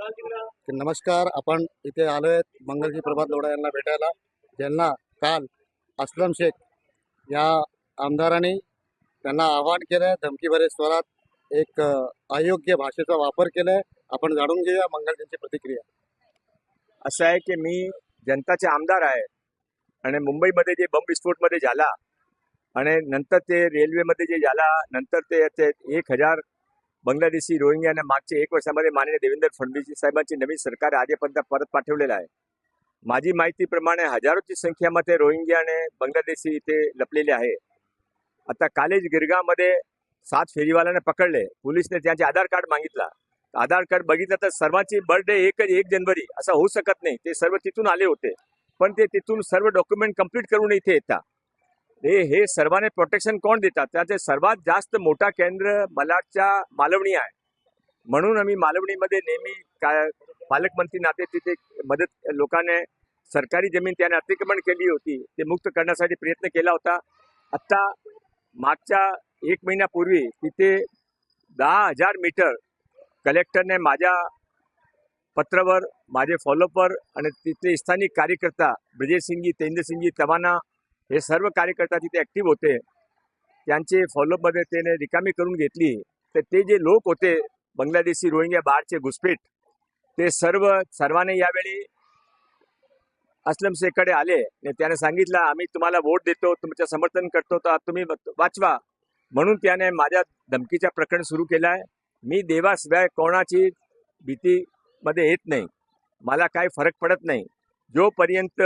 की नमस्कार, आपण इथे आलोय मंगलजी प्रभात लोढा यांना भेटायला, ज्यांना काल असलम शेख या आमदारांनी त्यांना आवाहन केलंय, धमकीभरे स्वरात एक अयोग्य भाषेचा वापर केलाय. आपण जाणून घेऊया मंगलजींची प्रतिक्रिया. असं आहे की मी जनताचे आमदार आहे आणि मुंबईमध्ये जे बॉम्ब विस्फोटमध्ये झाला आणि नंतर ते रेल्वेमध्ये जे झाला, नंतर ते 1000 बांगलादेशी रोहिंग्याने मागच्या 1 वर्षामध्ये माननीय देवेंद्र फडणवीस साहेबांची नवीन सरकार आजपर्यंत परत पाठवलेलं आहे. माझी माहितीप्रमाणे हजारोची संख्येमध्ये रोहिंग्या आणि बांगलादेशी इथे लपलेले आहे. आता कालेज गिरगावमध्ये 7 फेरीवाल्यांना पकडले. पोलिसने त्यांचे आधार कार्ड मागितला. आधार कार्ड बघितलं तर सर्वांची बर्थडे 1 जानेवारी असं होऊ शकत नाही. ते सर्व तिथून आले होते, पण ते तिथून सर्व डॉक्युमेंट कंप्लीट करून इथे येतात. हे सर्वांना प्रोटेक्शन कोण देतात? त्याचे सर्वात जास्त मोठा केंद्र मलाडच्या मालवणी आहे. म्हणून आम्ही मालवणीमध्ये नेहमी पालकमंत्री नाते तिथे मदत लोकांना सरकारी जमीन त्याने अतिक्रमण केली होती ते मुक्त करण्यासाठी प्रयत्न केला होता. आता मागच्या 1 महिन्यापूर्वी तिथे 10,000 मीटर कलेक्टरने माझ्या पत्रावर माझे फॉलोअपर आणि तिथे स्थानिक कार्यकर्ता ब्रजेशसिंगजी, तेंद्रसिंगजी, तवाना हे सर्व कार्यकर्ता तिथे ॲक्टिव्ह होते. त्यांचे फॉलोअपमध्ये त्याने रिकामी करून घेतली. तर ते जे लोक होते बांगलादेशी रोहिंग्या बाहेरचे घुसपेट, ते सर्वांनी यावेळी असलम शेखकडे आले. त्याने सांगितलं आम्ही तुम्हाला वोट देतो, तुमचं समर्थन करतो, तर तुम्ही वाचवा. म्हणून त्याने माझ्या धमकीचा प्रकरण सुरू केलं आहे. मी देवाशिवाय कोणाची भीतीमध्ये येत नाही. मला काही फरक पडत नाही. जोपर्यंत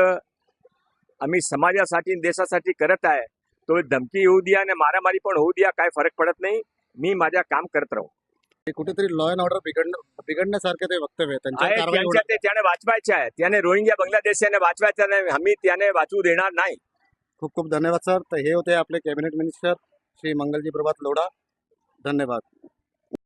आम्ही समाजासाठी देशासाठी करत आहे, तो धमकी येऊ द्या आणि मारामारी पण होऊ द्या, काय फरक पडत नाही. मी माझ्या काम करत राहू. कुठेतरी लॉ अँड ऑर्डर बिघडण्यासारखे ते वक्तव्य आहे. त्याने वाचवायचे आहे. त्याने रोहिंग्या बांगलादेशाने वाचवायचं नाही. आम्ही त्याने वाचवू देणार नाही. खूप खूप धन्यवाद सर. तर हे होते आपले कॅबिनेट मिनिस्टर श्री मंगलजी प्रभात लोढा. धन्यवाद.